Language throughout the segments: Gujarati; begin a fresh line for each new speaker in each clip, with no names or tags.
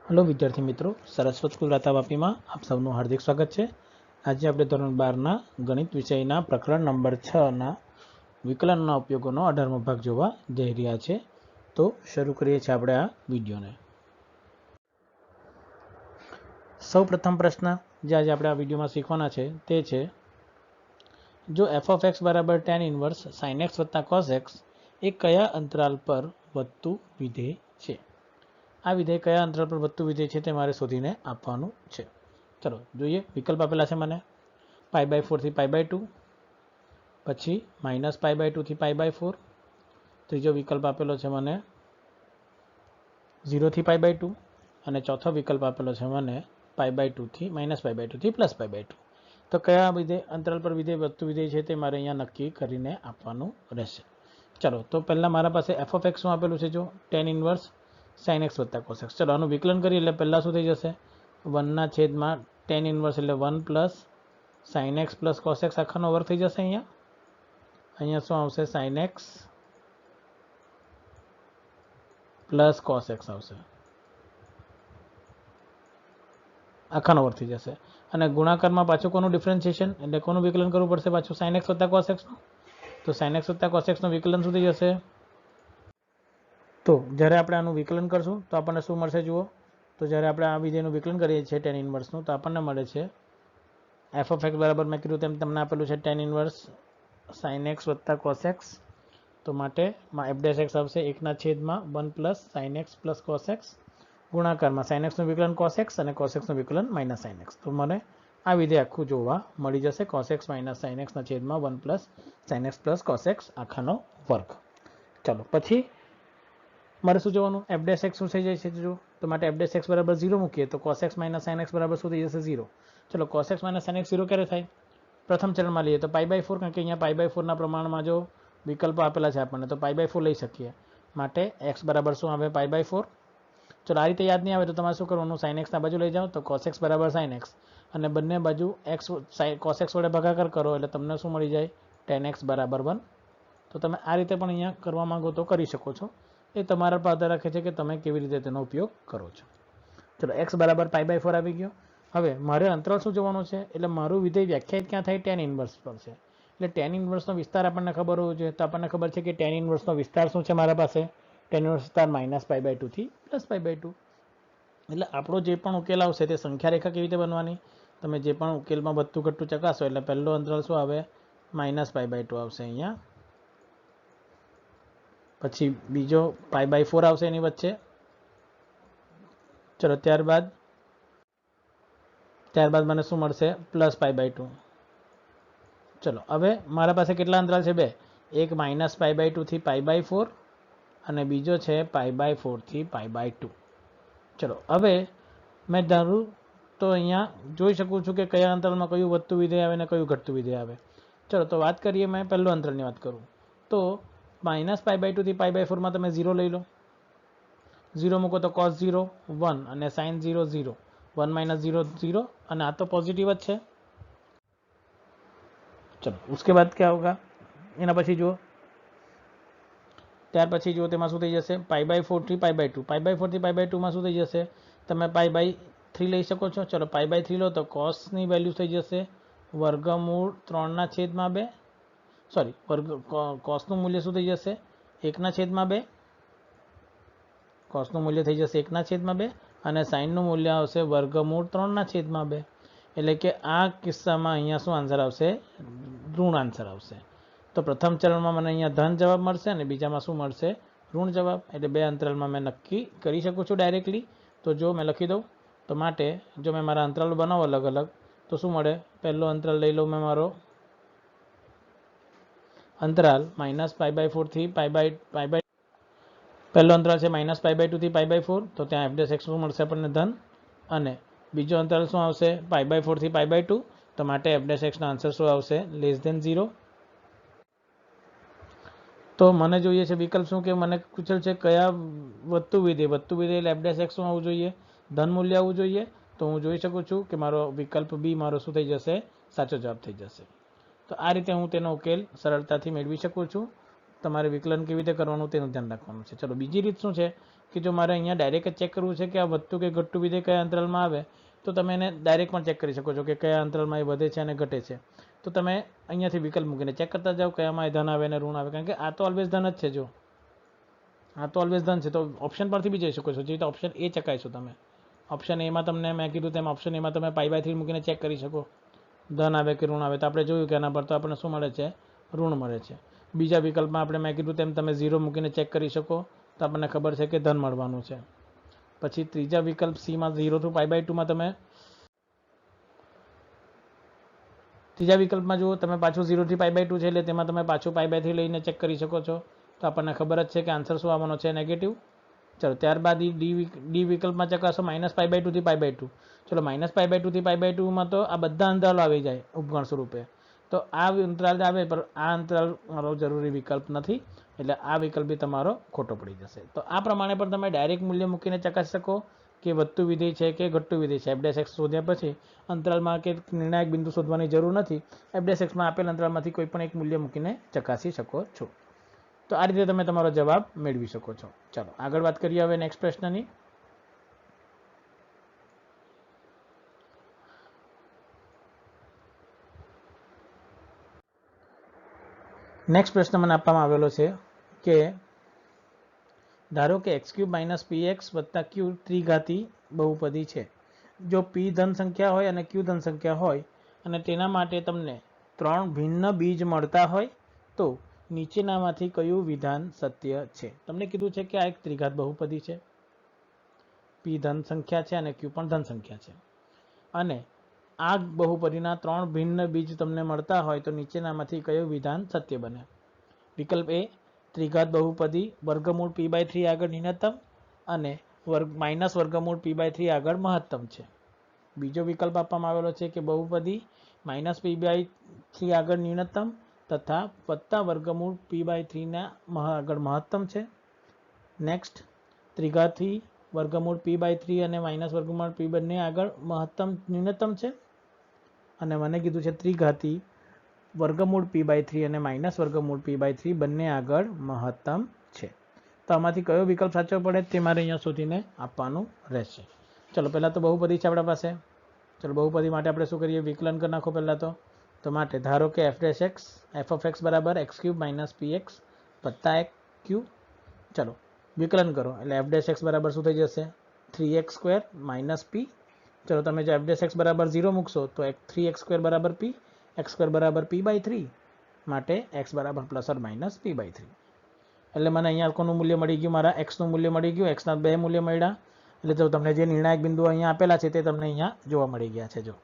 हेलो विद्यार्थी मित्रों, सरस्वत स्कूल राता वापीमां आप सबનું हार्दिक स्वागत है। आज આપણે ધોરણ 12 ગણિત વિષયના પ્રકરણ નંબર 6 વિકલનના ઉપયોગોનો 18મો ભાગ જોવા જઈ રહ્યા છે। તો શરૂ કરીએ છીએ આપણે આ વિડિયોને। સૌપ્રથમ પ્રશ્ન જે આજે આપણે આ વિડિયોમાં શીખવાના છે તે છે, જો f(x) બરાબર tan inverse sin x + cos x એ કયા અંતરાલ પર વધતું વિધેય છે? આ વિધેય કયા અંતરાલ પર વધતું વિધેય છે તે મારે શોધીને આપવાનું છે। ચલો જોઈએ, વિકલ્પ આપેલા છે મને π/4 થી π/2, પછી -π/2 થી π/4, ત્રીજો વિકલ્પ આપેલો છે મને 0 થી π/2 અને ચોથો વિકલ્પ આપેલો છે મને π/2 થી -π/2 થી +π/2। તો કયા વિધેય અંતરાલ પર વિધેય વધતું વિધેય છે તે મારે અહીંયા નક્કી કરીને આપવાનું રહેશે। ચલો તો પહેલા મારા પાસે f(x) શું આપેલું છે, જો tan inverse sin x + cos x। ચલો આનું વિકલન કરીએ એટલે પહેલાં શું થઈ જશે, 1/tan ઇન્વર્સ એટલે 1 + sin x + cos x આખાનો વર્ગ થઈ જશે। અહીંયા શું આવશે, sin x + cos x આવશે, આખાનો વર્ગ થઈ જશે। અને ગુણાકારમાં પાછું કોનું ડિફરન્શિએશન એટલે કોનું વિકલન કરવું પડશે પાછું, sin x + cos x નું। તો sin x + cos x નું વિકલન શું થઈ જશે, તો જ્યારે આપણે આનું વિકલન કરશું તો આપણને શું મળશે જુઓ, તો જ્યારે આપણે આ વિધેયનું વિકલન કરીએ છીએ tan ઇન્વર્સનું, તો આપણને મળે છે f(x) બરાબર મેં કીધું તેમ તમને આપેલું છે tan inverse sin x + cos x। તો માટે f' આવશે 1/1 + sin x + cos x, ગુણાકારમાં sin x નું વિકલન cos x અને cos x નું વિકલન -sin x। તો મને આ વિધેય આખું જોવા મળી જશે cos x - sin x/1 + sin x + cos x આખાનો વર્ગ। ચાલો પછી મારે શું જોવાનું, f' શું થઈ જાય છે જો, તો માટે f' બરાબર 0 મૂકીએ તો cos x - sin x બરાબર શું થઈ જશે, 0। ચલો cos x - sin x 0 ક્યારે થાય, પ્રથમ ચરણમાં લઈએ તો π/4, કારણ કે અહીંયા π/4 ના પ્રમાણમાં જો વિકલ્પો આપેલા છે આપણને તો π/4 લઈ શકીએ, માટે x બરાબર શું આવે, π/4। ચલો આ રીતે યાદ નહીં આવે તો તમારે શું કરવાનું, sin x ના બાજુ લઈ જાઓ તો cos x બરાબર sin x, અને બંને બાજુ x cos x વડે ભાગાકાર કરો એટલે તમને શું મળી જાય, tan x બરાબર 1। તો તમે આ રીતે પણ અહીંયા કરવા માંગો તો કરી શકો છો, એ તમારા પર આધાર રાખે છે કે તમે કેવી રીતે તેનો ઉપયોગ કરો છો। ચલો x બરાબર π/4 આવી ગયો। હવે મારે અંતરાલ શું જોવાનું છે, એટલે મારું વિધેય વ્યાખ્યાયિત ક્યાં થાય, tan ઇન્વર્સ પર છે, એટલે tan ઇન્વર્સનો વિસ્તાર આપણને ખબર હોવો જોઈએ। તો આપણને ખબર છે કે tan ઇન્વર્સનો વિસ્તાર શું છે મારા પાસે, tan ઇન્વર્સ વિસ્તાર -π/2 થી +π/2। એટલે આપણો જે પણ ઉકેલ આવશે તે સંખ્યા રેખા કેવી રીતે બનવાની, તમે જે પણ ઉકેલમાં વધતું ઘટતું ચકાસો એટલે પહેલો અંતરાલ શું આવે, -π/2 આવશે અહીંયા, પછી બીજો π/4 આવશે એની વચ્ચે। ચલો ત્યારબાદ મને શું મળશે, +π/2। ચલો હવે મારા પાસે કેટલા અંતરાલ છે, બે, એક -π/2 થી π/4 અને બીજો છે π/4 થી π/2। ચલો હવે મેં ધારું તો અહીંયા જોઈ શકું છું કે કયા અંતરાલમાં કયું વધતું વિધેય આવે ને કયું ઘટતું વિધેય આવે। ચલો તો વાત કરીએ, મેં પહેલો અંતરાલની વાત કરું તો -π/2 થી π/4 માં તમે 0 લઈ લો, 0 મૂકો તો cos 0 1 અને sin 0 0, 1 - 0 0, અને આ તો પોઝિટિવ જ છે। चलो उसके बाद क्या होगा, એના પછી જુઓ, ત્યાર પછી જુઓ તેમાં શું થઈ જશે, π/4 થી π/2, π/4 થી π/2 માં શું થઈ જશે, તમે π/3 લઈ શકો છો। ચલો π/3 લો તો cos ની વેલ્યુ થઈ જશે વર્ગમૂળ 3/2, સોરી cos નું મૂલ્ય શું થઈ જશે, 1/2, cos નું મૂલ્ય થઈ જશે 1/2 અને sin નું મૂલ્ય આવશે વર્ગમૂળ 3/2। એટલે કે આ કિસ્સામાં અહીંયા શું આન્સર આવશે, ઋણ આન્સર આવશે। તો પ્રથમ ચરણમાં મને અહીંયા ધન જવાબ મળશે અને બીજામાં શું મળશે, ઋણ જવાબ। એટલે બે અંતરાલમાં મેં નક્કી કરી શકું છું ડાયરેક્ટલી। તો જો મેં લખી દઉં, તો માટે જો મેં મારા અંતરાલો બનાવો અલગ અલગ તો શું મળે, પહેલો અંતરાલ લઈ લઉં મેં, મારો અંતરાલ -π/4 થી પહેલો અંતરાલ છે -π/2 થી π/4, તો ત્યાં f' શું મળશે આપણને, ધન, અને બીજો અંતરાલ શું આવશે, π/4 થી π/2, તો માટે f' નો આન્સર શું આવશે, <0। તો મને જોઈએ છે વિકલ્પ શું, કે મને પૂછેલ છે કયા વધતું વિધેય એટલે f' શું આવવું જોઈએ, ધન મૂલ્ય આવવું જોઈએ। તો હું જોઈ શકું છું કે મારો વિકલ્પ બી મારો શું થઈ જશે, સાચો જવાબ થઈ જશે। તો આ રીતે હું તેનો ઉકેલ સરળતાથી મેળવી શકું છું। તમારે વિકલન કેવી રીતે કરવાનું તેનું ધ્યાન રાખવાનું છે। ચલો બીજી રીત શું છે कि जो मारे अहींया डायरेक्ट चेक करવું છે કે આ વધતું કે ઘટતું વિધેય કયા અંતરાલમાં આવે તો તમે એને ડાયરેક્ટ પણ ચેક કરી શકો છો કે કયા અંતરાલમાં એ વધે છે અને ઘટે છે તો તમે અહીંયાથી વિકલ્પ મૂકીને ચેક કરતા જાઓ કયામાં ધન આવે અને ઋણ આવે કારણ કે આ તો ઓલવેઝ ધન જ છે જો આ તો ઓલવેઝ ધન છે તો ઓપ્શન પરથી બી જઈ શકો છો જે રીતે ઓપ્શન એ ચકાઈશો તમે ઓપ્શન એમાં તમને મેં કીધું તેમ ઓપ્શન એમાં તમે π/3 મૂકીને ચેક કરી શકો ધન આવે કે ઋણ આવે તો આપણે જોયું કે એના પર તો આપણને શું મળે છે ઋણ મળે છે બીજા વિકલ્પમાં આપણે મેં કીધું તેમ તમે 0 મૂકીને ચેક કરી શકો તો આપણને ખબર છે કે ધન મળવાનું છે પછી ત્રીજા વિકલ્પ સીમાં 0 થી π/2 માં તમે ત્રીજા વિકલ્પમાં જુઓ તમે પાછું 0 થી π/2 છે એટલે તેમાં તમે પાછું π/3 લઈને ચેક કરી શકો છો તો આપણને ખબર જ છે કે આન્સર શું આવવાનો છે નેગેટિવ ચલો ત્યારબાદ ડી વિકલ્પમાં ચકાસો -π/2 થી π/2 ચલો -π/2 થી π/2 માં તો આ બધા અંતરાલો આવી જાય ઉપગણ સ્વરૂપે તો આ અંતરાલ આવે પણ આ અંતરાલ મારો જરૂરી વિકલ્પ નથી એટલે આ વિકલ્પ બી તમારો ખોટો પડી જશે તો આ પ્રમાણે પણ તમે ડાયરેક્ટ મૂલ્ય મૂકીને ચકાસી શકો કે વધતું વિધેય છે કે ઘટતું વિધેય છે f' શોધ્યા પછી અંતરાલમાં કે નિર્ણાયક બિંદુ શોધવાની જરૂર નથી f'(x)માં આપેલ અંતરાલમાંથી કોઈ પણ એક મૂલ્ય મૂકીને ચકાસી શકો છો તો આ રીતે તમે તમારો જવાબ મેળવી શકો છો ચાલો આગળ વાત કરીએ હવે નેક્સ્ટ પ્રશ્નની નેક્સ્ટ પ્રશ્ન મને આપવામાં આવેલો છે કે ધારો કે x³ - px + q ત્રિઘાતી બહુપદી છે જો p ધન સંખ્યા હોય અને q ધન સંખ્યા હોય અને તેના માટે તમને 3 ભિન્ન બીજ મળતા હોય તો નીચેનામાંથી કયું વિધાન સત્ય છે તમને કીધું છે કે આ એક ત્રિઘાત બહુપદી છે p ધન સંખ્યા છે અને q પણ ધન સંખ્યા છે અને આ બહુપદીના 3 ભિન્ન બીજ તમને મળતા હોય તો નીચેનામાંથી કયું વિધાન સત્ય બને વિકલ્પ એ ત્રિઘાત બહુપદી વર્ગમૂળ p/3 આગળ ન્યૂનતમ અને વર્ગમૂળ p/3 આગળ મહત્તમ છે બીજો વિકલ્પ આપવામાં આવેલો છે કે બહુપદી -p/3 આગળ ન્યૂનતમ તથા વત્તા વર્ગમૂળ p/3 ના આગળ મહત્તમ છે નેક્સ્ટ ત્રિઘાતી વર્ગમૂળ p/3 અને વર્ગમૂળ p બંને આગળ મહત્તમ ન્યૂનતમ છે અને મને કીધું છે ત્રિઘાતી વર્ગમૂળ p/3 અને વર્ગમૂળ p/3 બંને આગળ મહત્તમ છે તો આમાંથી કયો વિકલ્પ સાચો પડે તે મારે અહીંયા શોધીને આપવાનું રહેશે ચલો પહેલાં તો બહુપદી છે આપણા પાસે ચલો બહુપદી માટે આપણે શું કરીએ વિકલન કરી નાખો પહેલાં તો માટે ધારો કે f(x) બરાબર x³ - px + q ચલો વિકલન કરો એટલે f' બરાબર શું થઈ જશે 3x² - p ચલો તમે જો f' બરાબર 0 મૂકશો તો 3x² બરાબર p x² બરાબર p/3 માટે x બરાબર ± p/3 એટલે મને અહીંયા કોનું મૂલ્ય મળી ગયું મારા x નું મૂલ્ય મળી ગયું x ના બે મૂલ્ય મળ્યા એટલે જો તમને જે નિર્ણાયક બિંદુઓ અહીંયા આપેલા છે તે તમને અહીંયા જોવા મળી ગયા છે જો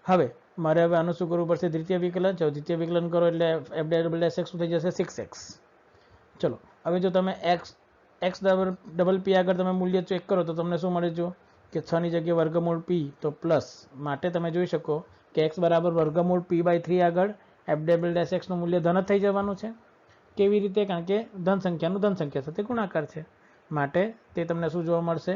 હવે મારે હવે આનું શું કરવું પડશે દ્વિતીય વિકલન જો દ્વિતીય વિકલન કરો એટલે f'(x) શું થઈ જશે 6x ચલો હવે જો તમે x ડબલ p આગળ તમે મૂલ્ય ચેક કરો તો તમને શું મળે જો કે 6 ની જગ્યાએ વર્ગમૂળ p તો પ્લસ માટે તમે જોઈ શકો કે x બરાબર વર્ગમૂળ p/3 આગળ f'(x) નું મૂલ્ય ધન થઈ જવાનું છે કેવી રીતે કારણ કે ધન સંખ્યાનું ધન સંખ્યા સાથે ગુણાકાર છે માટે તે તમને શું જોવા મળશે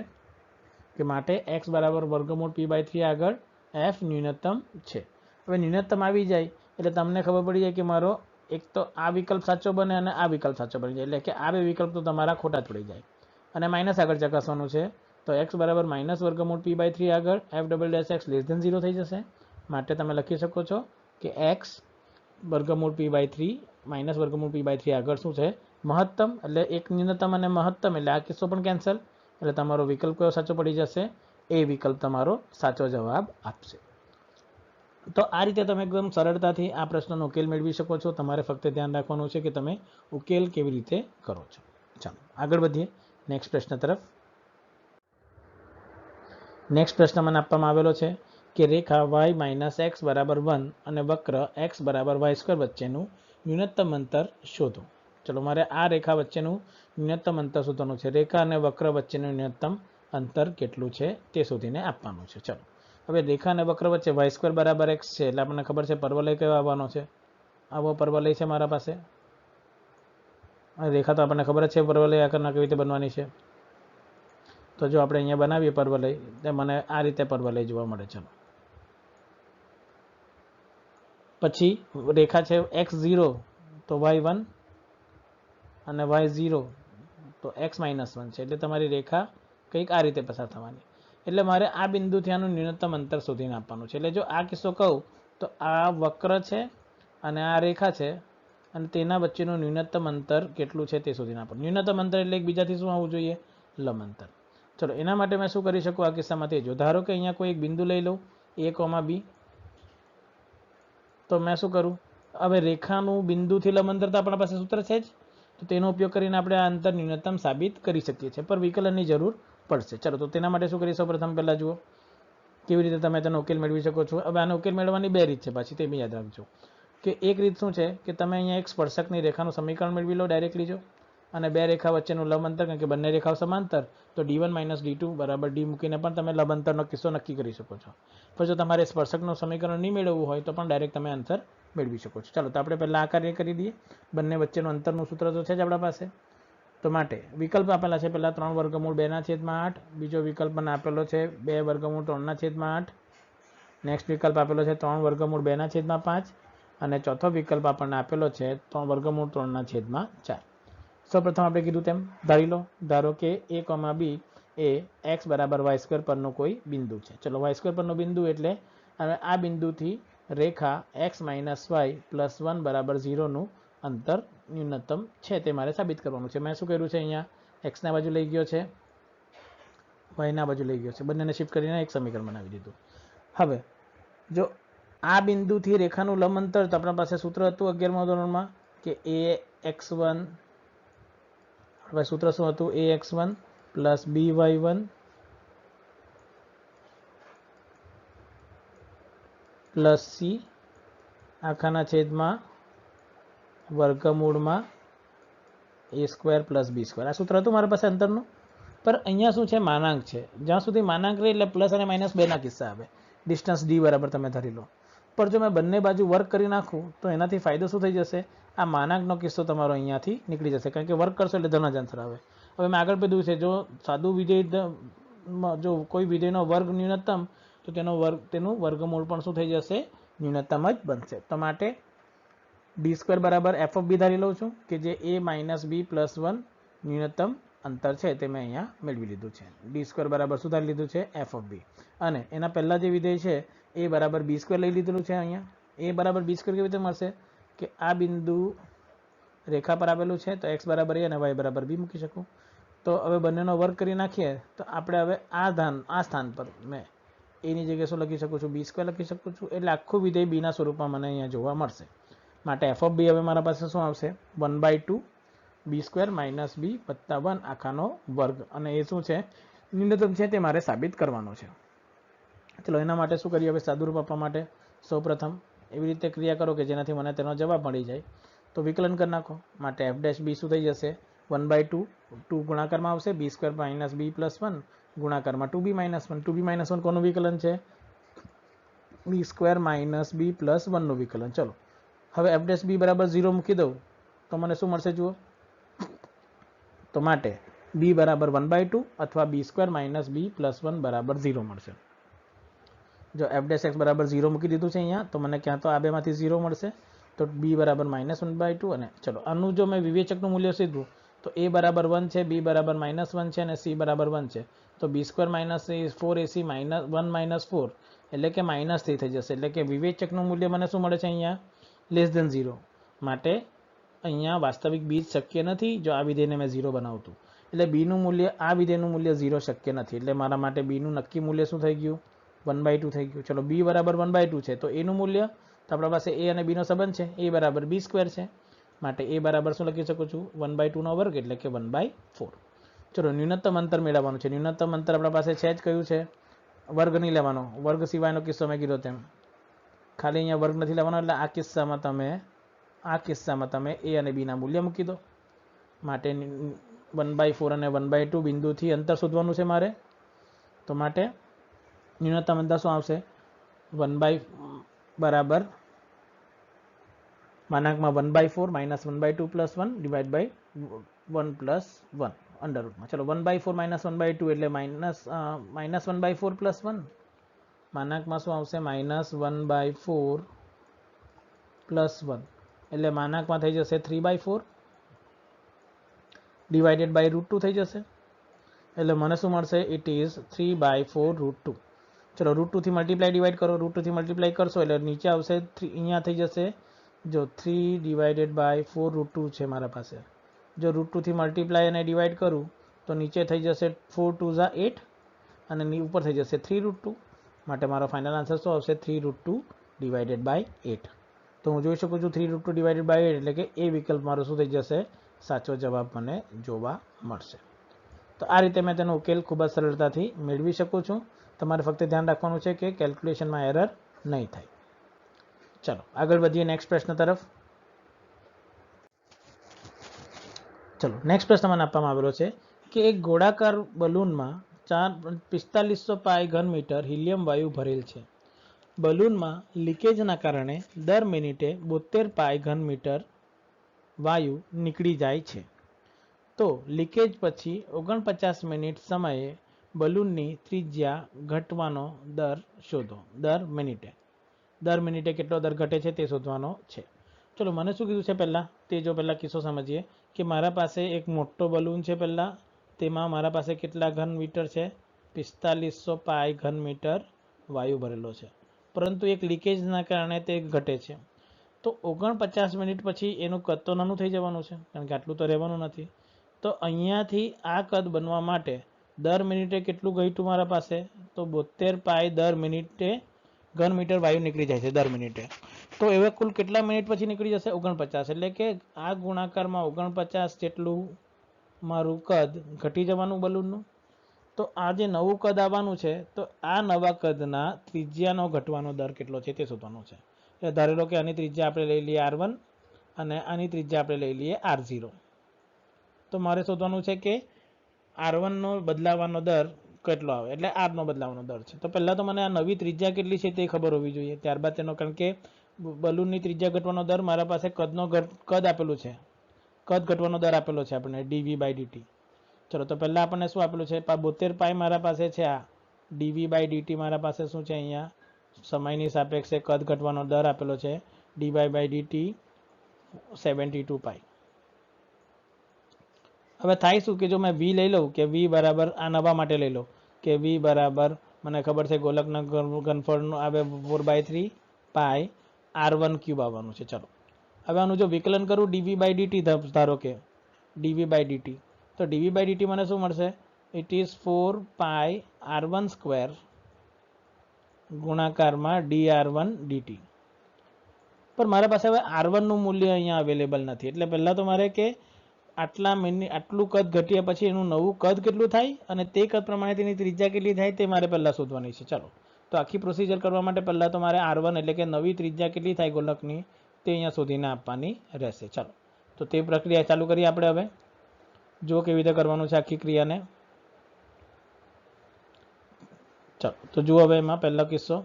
કે માટે x બરાબર વર્ગમૂળ p/3 આગળ f ન્યૂનતમ છે હવે ન્યૂનતમ આવી જાય એટલે તમને ખબર પડી જાય કે મારો એક તો આ વિકલ્પ સાચો બને અને આ વિકલ્પ સાચો બની જાય એટલે કે આ બે વિકલ્પ તો તમારા ખોટા જ પડી જાય અને માઇનસ આગળ ચકાસવાનું છે તો x બરાબર વર્ગમૂળ p/3 આગળ f'(x) <0 થઈ જશે માટે તમે લખી શકો છો કે x વર્ગમૂળ p/3 વર્ગમૂળ p/3 આગળ શું છે મહત્તમ એટલે એક ન્યૂનતમ અને મહત્તમ એટલે આ કિસ્સો પણ કેન્સલ એટલે તમારો વિકલ્પ કયો સાચો પડી જશે એ વિકલ્પ તમારો સાચો જવાબ આપશે તો આ રીતે તમે એકદમ સરળતાથી આ પ્રશ્નનો ઉકેલ મેળવી શકો છો તમારે ફક્ત ધ્યાન રાખવાનું છે કે તમે ઉકેલ કેવી રીતે કરો છો ચાલો આગળ વધીએ નેક્સ્ટ પ્રશ્ન તરફ નેક્સ્ટ પ્રશ્ન મને આપવામાં આવેલો છે કે રેખા y - x બરાબર 1 અને વક્ર x બરાબર y² વચ્ચેનું ન્યૂનતમ અંતર શોધો ચલો મારે આ રેખા વચ્ચેનું ન્યૂનતમ અંતર શોધવાનું છે રેખા અને વક્ર વચ્ચેનું ન્યૂનતમ અંતર કેટલું છે તે શોધીને આપવાનું છે ચલો હવે રેખા અને વક્ર વચ્ચે y² બરાબર x છે એટલે આપણને ખબર છે પરવલય કયો આવવાનો છે આવો પરવલય છે મારા પાસે રેખા તો આપણને ખબર જ છે પરવલય આકારના કેવી રીતે બનવાની છે તો જો આપણે અહીંયા બનાવીએ પરવલય તો મને આ રીતે પરવલય જોવા મળે છે પછી રેખા છે x0 તો y1 અને y0 તો x -1 છે એટલે તમારી રેખા કંઈક આ રીતે પસાર થવાની. એટલે મારે આ બિંદુથી આનું ન્યૂનતમ અંતર શોધીને આપવાનું છે. એટલે જો આ કિસ્સો કહું તો આ વક્ર છે અને આ રેખા છે અને તેના વચ્ચેનું ન્યૂનતમ અંતર કેટલું છે તે શોધીને આપવાનું. ન્યૂનતમ અંતર એટલે એકબીજાથી શું આવવું જોઈએ? લંબ અંતર. ચલો એના માટે મેં શું કરી શકું આ કિસ્સામાં તે જો. ધારો કે અહીંયા કોઈ એક બિંદુ લઈ લઉં a, b. તો મેં શું કરું? હવે રેખાનું બિંદુથી લંબ અંતર તો આપણા પાસે સૂત્ર છે જ, તો તેનો ઉપયોગ કરીને આપણે આ અંતર ન્યૂનતમ સાબિત કરી શકીએ છીએ, પર વિકલનની જરૂર પડશે. ચલો તો તેના માટે શું કરી? સૌપ્રથમ પહેલાં જુઓ કેવી રીતે તમે તેનો ઉકેલ મેળવી શકો છો. હવે આનો ઉકેલ મેળવવાની બે રીત છે પાછી, તે બી યાદ રાખજો. કે એક રીત શું છે કે તમે અહીંયા એક સ્પર્શકની રેખાનું સમીકરણ મેળવી લો ડાયરેક્ટલી જો, અને બે રેખા વચ્ચેનું લંબ અંતર, કારણ કે બંને રેખાઓ સમાંતર, તો d1 - d2 બરાબર d મૂકીને પણ તમે લંબ અંતરનો કિસ્સો નક્કી કરી શકો છો. પણ જો તમારે સ્પર્શકનું સમીકરણ નહીં મેળવવું હોય તો પણ ડાયરેક્ટ તમે આન્સર મેળવી શકો છો. ચાલો તો આપણે પહેલાં આ કાર્ય કરી દઈએ. બંને વચ્ચેનું અંતરનું સૂત્ર તો છે જ આપણા પાસે. તો માટે વિકલ્પ આપેલા છે પહેલાં 3 વર્ગમૂળ 2/8, બીજો વિકલ્પ મને આપેલો છે 2 વર્ગમૂળ 3/8, નેક્સ્ટ વિકલ્પ આપેલો છે 3 વર્ગમૂળ 2/5, અને ચોથો વિકલ્પ આપણને આપેલો છે 3 વર્ગમૂળ 3/4. સૌપ્રથમ આપણે કીધું તેમ ધારી લો, ધારો કે a, b એ x બરાબર y² પરનો કોઈ બિંદુ છે. ચલો y² પરનો બિંદુ એટલે હવે આ બિંદુથી રેખા x - y + 1 બરાબર 0નું અંતર ન્યૂનતમ છે તે મારે સાબિત કરવાનું છે. મેં શું કર્યું છે? અહીંયા x ના બાજુ લઈ ગયો છે, y ના બાજુ લઈ ગયો છે, બંનેને શિફ્ટ કરીને એક સમીકરણ બનાવી દીધું. હવે જો આ બિંદુથી રેખાનું લંબ અંતર, તો આપણા પાસે સૂત્ર હતું 11મા ધોરણમાં કે ax1, હવે સૂત્ર શું હતું? ax1 + by1 + c આખાના છેદમાં વર્ગમૂળમાં a² + b². આ સૂત્ર હતું મારા પાસે અંતરનું. પર અહીંયા શું છે? માનાંક છે. જ્યાં સુધી માનાંક રહે એટલે પ્લસ અને માઇનસ બેના કિસ્સા આવે. ડિસ્ટન્સ d બરાબર તમે ધરી લો. પર જો મેં બંને બાજુ વર્ક કરી નાખું તો એનાથી ફાયદો શું થઈ જશે? આ માનાંકનો કિસ્સો તમારો અહીંયાથી નીકળી જશે, કારણ કે વર્ક કરશો એટલે ધન જ આન્સર આવે. હવે મેં આગળ કીધું છે જો સાદું વિધેય, જો કોઈ વિધેયનો વર્ગ ન્યૂનતમ, તો તેનું વર્ગમૂળ પણ શું થઈ જશે? ન્યૂનતમ જ બનશે. તો માટે d² બરાબર f(b) ધારી લઉં છું કે જે a - b + 1 ન્યૂનતમ અંતર છે તે મેં અહીંયા મેળવી લીધું છે. d² બરાબર શું ધારી લીધું છે? f(b). અને એના પહેલા જે વિધેય છે a બરાબર b² લઈ લીધેલું છે. અહીંયા a બરાબર b² કેવી રીતે મળશે? કે આ બિંદુ રેખા પર આવેલું છે તો x બરાબર a અને y બરાબર b મૂકી શકું. તો હવે બંનેનો વર્ગ કરી નાખીએ તો આપણે હવે આ સ્થાન પર મેં એની જગ્યાએ શું લખી શકું છું? b² લખી શકું છું. એટલે આખું વિધેય બીના સ્વરૂપમાં મને અહીંયા જોવા મળશે. માટે f(b) હવે મારા પાસે શું આવશે? 1/2 b² - b + 1 આખાનો વર્ગ. અને એ શું છે? ન્યૂનતમ છે તે મારે સાબિત કરવાનો છે. ચલો એના માટે શું કરીએ? હવે સાદુરૂપ આપવા માટે સૌપ્રથમ એવી રીતે ક્રિયા કરો કે જેનાથી મને તેનો જવાબ મળી જાય. તો વિકલન કરી નાખો. માટે f' b શું થઈ જશે? 1/2 2 ગુણાકારમાં આવશે, b² - b + 1 ગુણાકારમાં 2b - 1. 2b - 1 કોનું વિકલન છે? b² - b + 1 નું વિકલન. ચલો હવે f' b બરાબર 0 મૂકી દઉં તો મને શું મળશે જુઓ? તો માટે b બરાબર 1/2 અથવા b² - b + 1 બરાબર 0 મળશે. જો f' બરાબર 0 મૂકી દીધું છે અહીંયા, તો મને ક્યાં તો આ બેમાંથી 0 મળશે. તો b બરાબર -1/2. અને ચલો આનું જો મેં વિવેચકનું મૂલ્ય સીધું તો a બરાબર 1 છે, b બરાબર -1 છે અને c બરાબર 1 છે. તો b² - 4ac - 1 - 4 એટલે કે -3 થઈ જશે. એટલે કે વિવેચકનું મૂલ્ય મને શું મળે છે અહીંયા? <0. માટે અહીંયા વાસ્તવિક b શક્ય નથી જો આ વિધેયને મેં 0 બનાવતું. એટલે b નું મૂલ્ય, આ વિધેયનું મૂલ્ય 0 શક્ય નથી. એટલે મારા માટે b નું નક્કી મૂલ્ય શું થઈ ગયું? 1/2 થઈ ગયું. ચલો b બરાબર 1/2 છે તો a નું મૂલ્ય, તો આપણા પાસે a અને b નો સંબંધ છે, a બરાબર b² છે. માટે a બરાબર શું લખી શકું છું? 1/2 નો વર્ગ એટલે કે 1/4. ચલો ન્યૂનતમ અંતર મેળવવાનું છે. ન્યૂનતમ અંતર આપણા પાસે છે જ, કયું છે? વર્ગ નહીં લેવાનો. વર્ગ સિવાયનો કિસ્સો મેં કીધો તેમ ખાલી અહીંયા વર્ગ નથી લેવાનો. એટલે આ કિસ્સામાં તમે a અને b ના મૂલ્ય મૂકી દો. માટે 1/4 અને 1/2 બિંદુથી અંતર શોધવાનું છે મારે. તો માટે ન્યૂનતમ અંતર શું આવશે? 1/4 બરાબર માનાંકમાં 1/4 - 1/2 + 1 / 1 + 1 અંડર રૂટમાં. ચલો 1/4 - 1/2 એટલે -1/4 + 1 માનાંકમાં શું આવશે? -1/4 + 1 એટલે માનાંકમાં થઈ જશે 3/4 ડિવાઇડેડ બાય √2 થઈ જશે. એટલે મને શું મળશે? It is 3/4 √2. ચલો √2 થી મલ્ટીપ્લાય ડિવાઈડ કરો. √2 થી મલ્ટીપ્લાય કરશો એટલે નીચે આવશે 3, અહીંયા થઈ જશે જો 3/4 √2 છે મારા પાસે. જો √2 થી મલ્ટીપ્લાય અને ડિવાઈડ કરું તો નીચે થઈ જશે 4 2 = 8 અને ઉપર થઈ જશે 3 √2. માટે મારો ફાઇનલ આન્સર શું આવશે? 3 √2 / 8. તો હું જોઈ શકું છું 3 √2 / 8 એટલે કે એ વિકલ્પ મારો શું થઈ જશે? સાચો જવાબ મને જોવા મળશે. તો આ રીતે મેં તેનો ઉકેલ ખૂબ જ સરળતાથી મેળવી શકું છું. તમારે ફક્ત ધ્યાન રાખવાનું છે કે કેલ્ક્યુલેશનમાં એરર નહીં થાય. ચલો આગળ વધીએ નેક્સ્ટ પ્રશ્ન તરફ. ચલો નેક્સ્ટ પ્રશ્ન મને આપવામાં આવેલો છે કે એક ગોળાકાર બલૂનમાં 4500 પાઈ ઘન મીટર હિલિયમ વાયુ ભરેલ છે. બલૂનમાં લીકેજના કારણે દર મિનિટે 72 પાઈ ઘન મીટર વાયુ નીકળી જાય છે. તો લીકેજ પછી 49 મિનિટ સમયે બલૂનની ત્રિજ્યા ઘટવાનો દર શોધો. દર મિનિટે કેટલો દર ઘટે છે તે શોધવાનો છે. ચલો મને શું કીધું છે પહેલાં તે જો પહેલાં કિસ્સો સમજીએ કે મારા પાસે એક મોટો બલૂન છે. પહેલાં તેમાં મારા પાસે કેટલા ઘન મીટર છે? 4500 પાઈ ઘન મીટર વાયુ ભરેલો છે. પરંતુ એક લીકેજના કારણે તે ઘટે છે. તો 49 મિનિટ પછી એનું કદ તો નાનું થઈ જવાનું છે, કારણ કે આટલું તો રહેવાનું નથી. તો અહીંયાથી આ કદ બનવા માટે દર મિનિટે કેટલું ઘટ્યું મારા પાસે? તો 72 પાઈ દર મિનિટે ઘન મીટર વાયુ નીકળી જાય છે દર મિનિટે. તો એવા કુલ કેટલા મિનિટ પછી નીકળી જશે? 49. એટલે કે આ ગુણાકારમાં 49 જેટલું મારું કદ ઘટી જવાનું બલૂનનું. તો આ જે નવું કદ આવવાનું છે તો આ નવા કદના ત્રિજ્યાનો ઘટવાનો દર કેટલો છે તે શોધવાનો છે. એટલે ધારી લો કે આની ત્રિજ્યા આપણે લઈ લઈએ R1 અને આની ત્રિજ્યા આપણે લઈ લઈએ R0. તો મારે શોધવાનું છે કે R1નો બદલાવાનો દર કેટલો આવે, એટલે R નો બદલાવાનો દર છે. તો પહેલાં તો મને આ નવી ત્રિજ્યા કેટલી છે તે ખબર હોવી જોઈએ. ત્યારબાદ તેનો, કારણ કે બલૂનની ત્રિજ્યા ઘટવાનો દર મારા પાસે કદ આપેલું છે, કદ ઘટવાનો દર આપેલો છે આપણને dv/dt. ચલો તો પહેલાં આપણને શું આપેલું છે? 72 પાઈ મારા પાસે છે. આ dv/dt મારા પાસે શું છે? અહીંયા સમયની સાપેક્ષે કદ ઘટવાનો દર આપેલો છે dy/dt 72 પાઈ. હવે થાય શું કે જો મેં v લઈ લઉં કે v બરાબર આ નવા માટે લઈ લો કે v બરાબર મને ખબર છે ગોલકના ઘનફળનું આવે 4/3 પાઈ r1³ આવવાનું છે. ચલો હવે આનું જો વિકલન કરું dv/dt, ધારો કે dv/dt, તો dv/dt મને શું મળશે? ઇટ ઇઝ 4 પાઈ r1² ગુણાકારમાં dr1 dt. પણ મારા પાસે હવે R1 નું મૂલ્ય અહીંયા અવેલેબલ નથી. એટલે પહેલાં તો મારે કે આટલું કદ ઘટ્યા પછી એનું નવું કદ કેટલું થાય અને તે કદ પ્રમાણે તેની ત્રિજ્યા કેટલી થાય તે મારે પહેલાં શોધવાની છે. ચલો તો આખી પ્રોસિજર કરવા માટે પહેલાં તો મારે R1 એટલે કે નવી ત્રિજ્યા કેટલી થાય ગોલકની તે અહીંયા શોધીને આપવાની રહેશે. ચાલો તો તે પ્રક્રિયા ચાલુ કરીએ આપણે. હવે જો કેવી રીતે કરવાનું છે આખી ક્રિયાને. ચાલો તો જુઓ હવે એમાં પહેલો કિસ્સો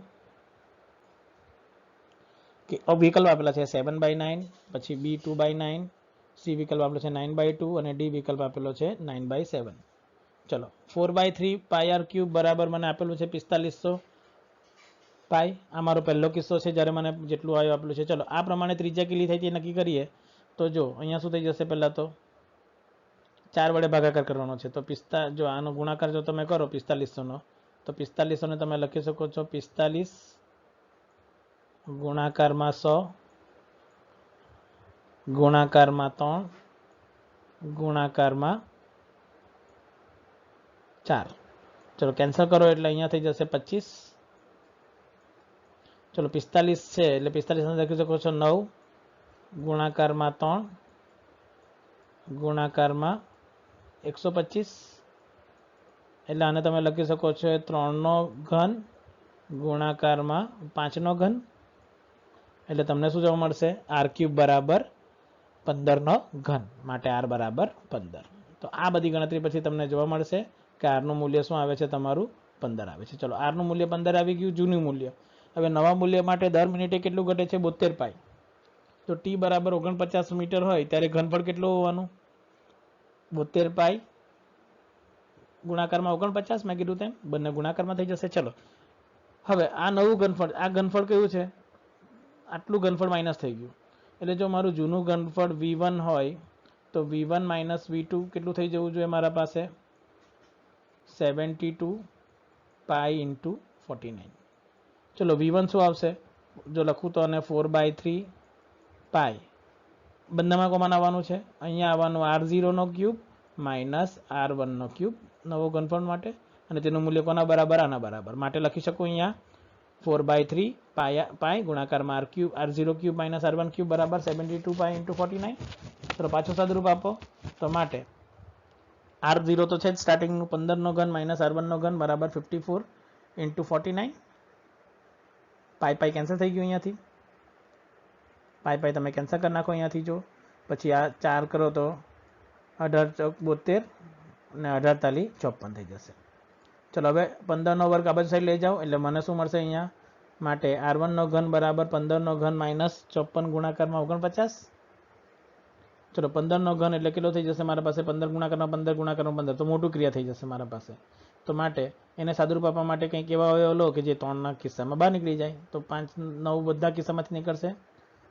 કે વિકલ્પ આપેલા છે 7/9, પછી B 2/9, C વિકલ્પ આપેલો છે 9/2 અને D વિકલ્પ આપેલો છે 9/7. ચલો 4/3 પાઈ r³ બરાબર મને આપેલું છે 4500 પાઈ. આ મારો પહેલો કિસ્સો છે જ્યારે મને જેટલું આવ્યું આપેલું છે. ચલો આ પ્રમાણે ત્રિજ્યા કેટલી થાય તે નક્કી કરીએ. તો જો અહીંયા શું થઈ જશે? પહેલાં તો 4 વડે ભાગાકાર કરવાનો છે. તો જો આનો ગુણાકાર જો તમે કરો 4500નો, તો 4500ને તમે લખી શકો છો 45 ગુણાકારમાં 100 ગુણાકારમાં 3 ગુણાકારમાં 4. ચલો કેન્સલ કરો એટલે અહીંયા થઈ જશે 25. ચલો 45 છે એટલે 45 લખી શકો છો 9 ગુણાકારમાં 3 ગુણાકારમાં 125. એટલે આને તમે લખી શકો છો 3નો ઘન ગુણાકારમાં 5નો ઘન. એટલે તમને શું જોવા મળશે? r³ બરાબર 15નો ઘન. માટે r બરાબર 15. તો આ બધી ગણતરી પછી તમને જોવા મળશે કે r નું મૂલ્ય શું આવે છે? તમારું 15 આવે છે. ચલો r નું મૂલ્ય 15 આવી ગયું, જૂનું મૂલ્ય. હવે નવા મૂલ્ય માટે દર મિનિટે કેટલું ઘટે છે? 72 પાઈ. તો t બરાબર 49 મીટર હોય ત્યારે ઘનફળ કેટલું હોવાનું? 72 પાઈ ગુણાકારમાં 49. મેં કીધું તેમ બંને ગુણાકારમાં થઈ જશે. ચલો હવે આ નવું ઘનફળ, આ ઘનફળ કયું છે? આટલું ઘનફળ માઇનસ થઈ ગયું. એટલે જો મારું જૂનું ઘનફળ v1 હોય તો તો v1 માઇનસ v2 કેટલું થઈ જવું જોઈએ મારા પાસે 72 પાઈ ઇન્ટુ 49. ચલો v1 શું આવશે જો લખું તો અને 4/3 પાઈ બંનેમાં કોમન આવવાનું છે અહીંયા આવવાનું r0 નો ક્યુબ માઇનસ r1 નો ક્યુબ નવો ઘનફળ માટે અને તેનું મૂલ્ય કોના બરાબર આના બરાબર માટે લખી શકું અહીંયા 4/3 પાઈ ગુણાકારમાં r0 cube minus r1 cube બરાબર 72 પાઈ ઇન્ટુ 49. તો પાછું સાદુરૂપ આપો તો માટે r0 તો છે જ સ્ટાર્ટિંગનું 15 નો ઘન માઇનસ r1 નો ઘન બરાબર 54 ઇન્ટુ 49. પાઈ કેન્સલ થઈ ગયું અહીંયાથી પાઈ તમે કેન્સલ કરી નાખો અહીંયાથી જો પછી આ 4 કરો તો 18 ચોક 72 અને 18 તાલી 54 થઈ જશે. ચલો હવે 15 નો વર્ગ આ બાજુ સાઈડ લઈ જાઓ એટલે મને શું મળશે અહીંયા માટે r1 નો ઘન બરાબર 15 નો ઘન માઇનસ 54 ગુણાકારમાં 49. ચલો 15 નો ઘન એટલે કેટલો થઈ જશે મારા પાસે 15 ગુણાકારમાં 15 ગુણાકારમાં 15 તો મોટું ક્રિયા થઈ જશે મારા પાસે. તો માટે એને સાદુરૂપ આપવા માટે કંઈક એવા અવયવ લો કે જે 3 ના કિસ્સામાં બહાર નીકળી જાય તો 5 9 બધા કિસ્સામાંથી નીકળશે.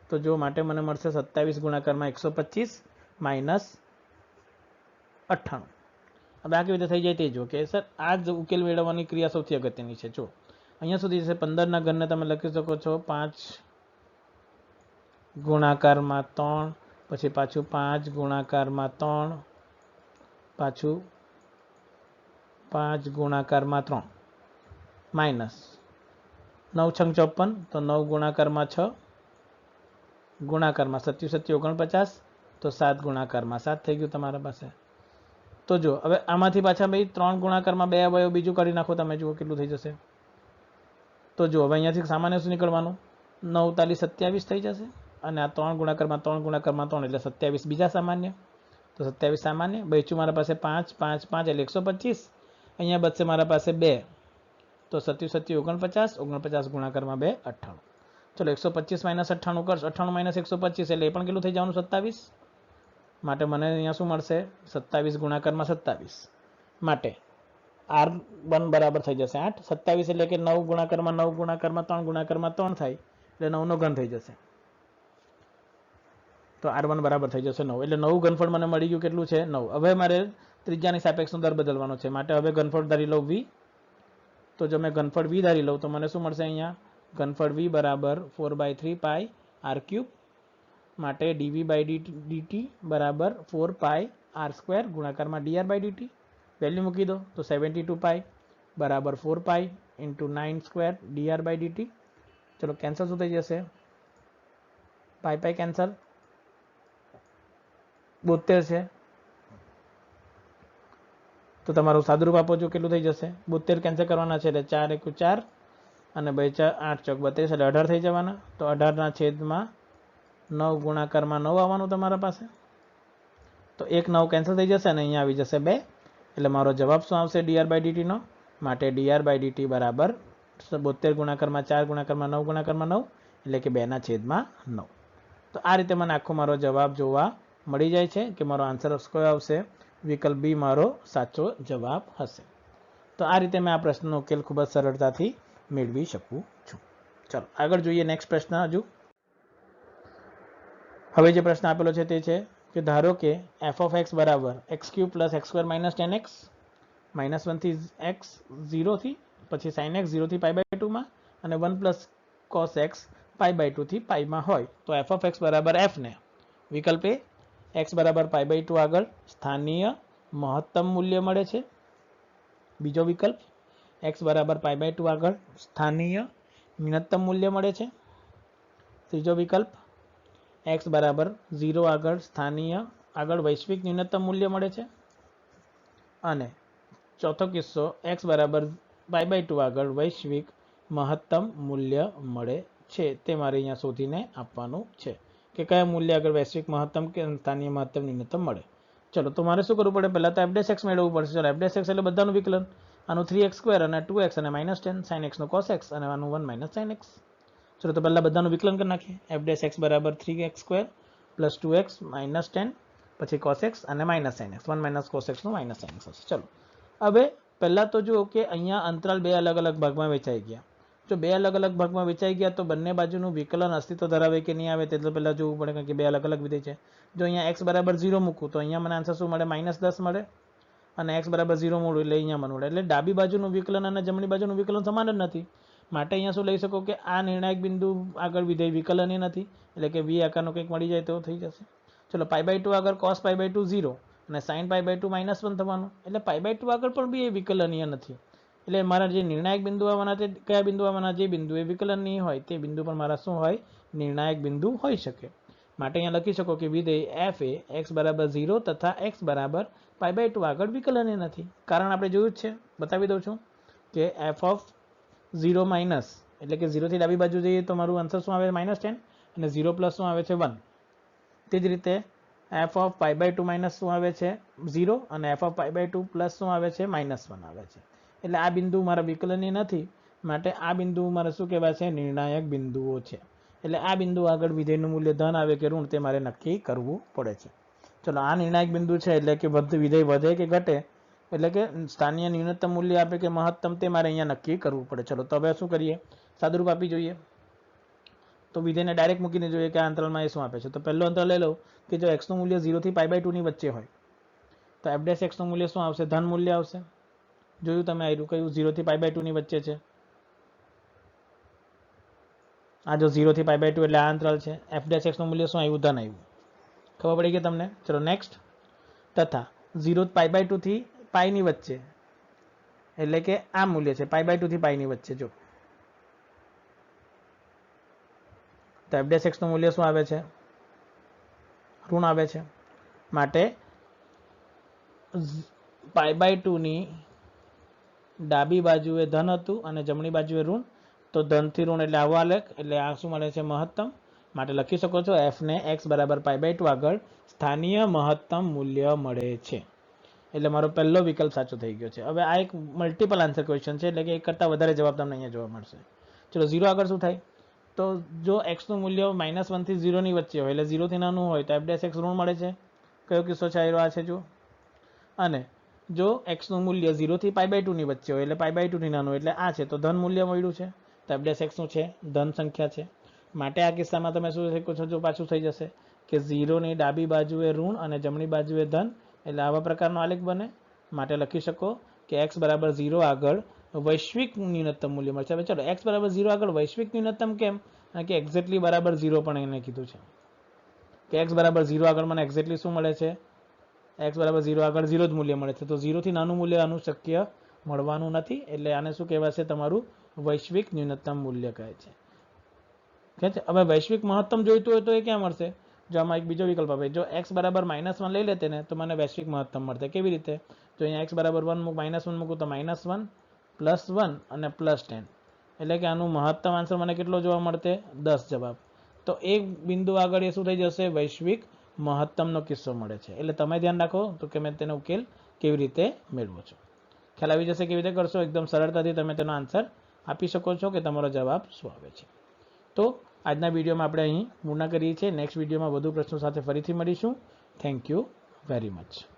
તો જો માટે મને મળશે 27 ગુણાકારમાં 125 માઇનસ 98. હવે આ કેવી રીતે થઈ જાય તે જો કે સર આ જ ઉકેલ મેળવવાની ક્રિયા સૌથી અગત્યની છે. જો અહીંયા સુધી જશે 15 ના ઘનને તમે લખી શકો છો 5 ગુણાકારમાં 3 પછી પાછું 5 ગુણાકારમાં 3 પાછું 5 ગુણાકારમાં 3 માઇનસ 9 છંગ 54 તો 9 ગુણાકારમાં 6 ગુણાકારમાં 77 49 તો 7 ગુણાકારમાં 7 થઈ ગયું તમારા પાસે. તો જો હવે આમાંથી પાછા ભાઈ 3 ગુણાકારમાં 2 અવયવ બીજું કાઢી નાખો તમે જુઓ કેટલું થઈ જશે. તો જો હવે અહીંયાથી સામાન્ય શું નીકળવાનું 9 તાલી 27 થઈ જશે અને આ 3 ગુણાકારમાં 3 એટલે 27 બીજા સામાન્ય તો 27 સામાન્ય બચ્યું મારા પાસે 5 5 5 એટલે 125. અહીંયા બચશે મારા પાસે 2 તો 77 49 49 ગુણાકારમાં 2 98. ચલો 125 માઇનસ 98 કરશો 98 માઇનસ 125 એટલે એ પણ કેટલું થઈ જવાનું 27. માટે મને અહીંયા શું મળશે 27 ગુણાકારમાં 27 માટે r1 બરાબર થઈ જશે 8. 27 એટલે કે 9 ગુણાકારમાં 9 ગુણાકારમાં 3 ગુણાકારમાં 3 થાય એટલે 9 નો ઘન થઈ જશે. તો r1 બરાબર થઈ જશે 9 એટલે નવું ઘનફળ મને મળી ગયું કેટલું છે 9. હવે મારે ત્રિજ્યાની સાપેક્ષનો દર બદલવાનો છે માટે હવે ઘનફળ ધારી લઉં v. તો જો મેં ઘનફળ v ધારી લઉં તો મને શું મળશે અહીંયા ઘનફળ v બરાબર 4/3 પાઈ r ક્યુબ માટે dv/dt બરાબર 4 પાઈ r² ગુણાકારમાં dr/dt વેલ્યુ મૂકી દો તો 72 પાઈ બરાબર 4 પાઈ ઇન્ટુ 9² dr/dt. ચલો કેન્સલ શું થઈ જશે પાઈ કેન્સલ 72 છે તો તમારું સાદુરૂપ આપો છો કેટલું થઈ જશે 72 કેન્સલ કરવાના છે એટલે 4 × 4 અને 2 8 ચોક 32 એટલે 18 થઈ જવાના. તો 18 ના છેદમાં 9 ગુણાકારમાં 9 આવવાનું તમારા પાસે તો 1 9 કેન્સલ થઈ જશે અને અહીંયા આવી જશે 2 એટલે મારો જવાબ શું આવશે dr/dt નો માટે dr/dt બરાબર 72 ગુણાકારમાં 4 ગુણાકારમાં 9 ગુણાકારમાં 9 એટલે કે 2 ના છેદમાં 9. તો આ રીતે મને આખો મારો જવાબ જોવા મળી જાય છે કે મારો આન્સર કયો આવશે વિકલ્પ બી મારો સાચો જવાબ હશે. તો આ રીતે મેં આ પ્રશ્નનો ઉકેલ ખૂબ જ સરળતાથી મેળવી શકું છું. ચલો આગળ જોઈએ નેક્સ્ટ પ્રશ્ન. હજુ હવે જે પ્રશ્ન આપેલો છે તે છે કે ધારો કે f(x) બરાબર x³ + x² - 10x -1 થી x 0 થી પછી sin x 0 થી π/2 માં અને 1 + cos x π/2 થી π માં હોય તો f(x) બરાબર f ને વિકલ્પ એ x બરાબર π/2 આગળ સ્થાનીય મહત્તમ મૂલ્ય મળે છે. બીજો વિકલ્પ x બરાબર π/2 આગળ સ્થાનીય ન્યૂનતમ મૂલ્ય મળે છે. ત્રીજો વિકલ્પ x બરાબર 0 આગળ સ્થાનીય આગળ વૈશ્વિક ન્યૂનતમ મૂલ્ય મળે છે. અને ચોથો કિસ્સો x બરાબર π/2 આગળ વૈશ્વિક મહત્તમ મૂલ્ય મળે છે. તે મારે અહીંયા શોધીને આપવાનું છે કે કયા મૂલ્ય આગળ વૈશ્વિક મહત્તમ કે સ્થાનીય મહત્તમ ન્યૂનતમ મળે. ચલો તો મારે શું કરવું પડે પહેલાં તો f(x) મેળવવું પડશે. ચલો f(x) એટલે બધાનું વિકલન આનું 3x² અને 2x અને -10 sin x નો cos x અને આનું 1 - sin x. ચલો તો પહેલાં બધાનું વિકલન કરી નાખીએ. f(x) બરાબર 3x² + 2x -10 પછી cos x અને -sin x 1 - cos x નું - sin x હશે. ચલો હવે પહેલાં તો જુઓ કે અહીંયા અંતરાલ બે અલગ અલગ ભાગમાં વેચાઈ ગયા જો બે અલગ અલગ ભાગમાં વેચાઈ ગયા તો બંને બાજુનું વિકલન અસ્તિત્વ ધરાવે કે નહીં આવે તે તો પહેલાં જોવું પડે, કારણ કે બે અલગ અલગ વિધેય છે. જો અહીંયા x બરાબર 0 મૂકું તો અહીંયા મને આન્સર શું મળે? -10 મળે, અને x બરાબર 0 મૂળું એટલે અહીંયા મને મળે. એટલે ડાબી બાજુનું વિકલન અને જમણી બાજુનું વિકલન સમાન જ નથી. માટે અહીંયા શું લઈ શકો કે આ નિર્ણાયક બિંદુ આગળ વિધેય વિકલન નથી, એટલે કે v આકારનો કંઈક મળી જાય તો થઈ જશે. ચલો π/2 આગળ cos π/2 0 અને sin π/2 -1 થવાનું, એટલે π/2 આગળ પણ બી એ વિકલનીય નથી. એટલે મારા જે નિર્ણાયક બિંદુ આવવાના તે કયા બિંદુ આવવાના? જે બિંદુ એ વિકલનીય હોય તે બિંદુ પર મારા શું હોય? નિર્ણાયક બિંદુ હોઈ શકે. માટે અહીંયા લખી શકો કે વિધેય f એ x બરાબર 0 તથા x બરાબર π/2 આગળ વિકલનીય નથી. કારણ આપણે જોયું જ છે, બતાવી દઉં છું કે f ઓફ 0 માઇનસ એટલે કે 0 થી ડાબી બાજુ જઈએ તો મારું આન્સર શું આવે? -10, અને 0 પ્લસ શું આવે છે? 1. તે જ રીતે f ઓફ π/2 માઇનસ શું આવે છે? 0, અને f ઓફ π/2 પ્લસ શું આવે છે? -1 આવે છે. એટલે આ બિંદુ મારા વિકલનીય નથી, માટે આ બિંદુ મારે શું કહેવાય છે? નિર્ણાયક બિંદુઓ છે. એટલે આ બિંદુ આગળ વિધેયનું મૂલ્ય ધન આવે કે ઋણ તે મારે નક્કી કરવું પડે છે. ચલો, આ નિર્ણાયક બિંદુ છે, એટલે કે વિધેય વધે કે ઘટે, એટલે કે સ્થાનીય ન્યૂનતમ મૂલ્ય આપે કે મહત્તમ, તે મારે અહીંયા નક્કી કરવું પડે. ચલો, તો હવે શું કરીએ? સાદુરૂપ આપી જોઈએ. તો વિધેયને ડાયરેક્ટ મૂકીને જોઈએ કે આ અંતરાલમાં એ શું આપે છે. તો પહેલો અંતરાલ લઈ લો કે જો x નું મૂલ્ય 0 થી π/2 ની વચ્ચે હોય તો f' નું મૂલ્ય શું આવશે? ધન મૂલ્ય આવશે. જોયું તમે? આવ્યું કયું? 0 થી π/2 ની વચ્ચે છે. આ જો 0 થી π/2 એટલે આ અંતરાલ છે. f' નું મૂલ્ય શું આવ્યું? ધન આવ્યું. ખબર પડી ગઈ તમને? ચલો નેક્સ્ટ. તથા 0 π/2 થી π ની વચ્ચે, એટલે કે આ મૂલ્ય છે π/2 થી π ની વચ્ચે. જો તો f' નું મૂલ્ય શું આવે છે? ઋણ આવે છે. માટે π/2 ની ડાબી બાજુએ ધન હતું અને જમણી બાજુએ ઋણ, તો ધનથી ઋણ એટલે આવો આલેખ, એટલે આ શું મળે છે? મહત્તમ. માટે લખી શકો છો f ને x બરાબર π/2 આગળ સ્થાનીય મહત્તમ મૂલ્ય મળે છે. એટલે મારો પહેલો વિકલ્પ સાચો થઈ ગયો છે. હવે આ એક મલ્ટિપલ આન્સર ક્વેશ્ચન છે, એટલે કે એક કરતાં વધારે જવાબ તમને અહીંયા જોવા મળશે. ચલો, 0 આગળ શું થાય? તો જો x નું મૂલ્ય -1 થી 0 ની વચ્ચે હોય, એટલે 0 થી નાનું હોય તો f' ઋણ મળે છે. કયો કિસ્સો છે? આ છે જો. અને જો x નું મૂલ્ય 0 થી π/2 ની વચ્ચે હોય, એટલે π/2 થી નાનું, એટલે આ છે, તો ધન મૂલ્ય મળ્યું છે. તો f' શું છે? ધન સંખ્યા છે. માટે આ કિસ્સામાં તમે શું શીખો છો? જો પાછું થઈ જશે કે 0 ની ડાબી બાજુએ ઋણ અને જમણી બાજુએ ધન, એટલે આવા પ્રકારનો આલેખ બને. માટે લખી શકો કે x બરાબર 0 આગળ વૈશ્વિક ન્યૂનતમ મૂલ્ય મળશે. હવે ચલો, x બરાબર 0 આગળ વૈશ્વિક ન્યૂનતમ કેમ? કારણ કે એક્ઝેક્ટલી બરાબર 0 પણ એને કીધું છે કે x બરાબર 0 આગળ મને એક્ઝેક્ટલી શું મળે છે? x બરાબર 0 આગળ 0 જ મૂલ્ય મળે છે. તો 0 થી નાનું મૂલ્ય આનું શક્ય મળવાનું નથી, એટલે આને શું કહેવાશે? તમારું વૈશ્વિક ન્યૂનતમ મૂલ્ય કહે છે. હવે વૈશ્વિક મહત્તમ જોઈતું હોય તો એ ક્યાં મળશે? જો આમાં એક બીજો વિકલ્પ આપે, જો x બરાબર -1 લઈ લેતે ને તો મને વૈશ્વિક મહત્તમ મળશે. કેવી રીતે? જો અહીંયા x બરાબર 1 મૂકું તો -1 +1 અને +10, એટલે કે આનું મહત્તમ આન્સર મને કેટલો જોવા મળશે? 10 જવાબ. તો એક બિંદુ આગળ એ શું થઈ જશે? વૈશ્વિક મહત્તમનો કિસ્સો મળે છે. એટલે તમે ધ્યાન રાખો તો કે મેં તેનો ઉકેલ કેવી રીતે મેળવો છો. ખ્યાલ આવી જશે કેવી રીતે કરશો. એકદમ સરળતાથી તમે તેનો આન્સર આપી શકો છો કે તમારો જવાબ શું આવે છે. તો આજના વિડીયોમાં આપણે અહીં પૂર્ણ કરીએ છીએ. નેક્સ્ટ વિડીયોમાં વધુ પ્રશ્નો સાથે ફરીથી મળીશું. Thank you very much.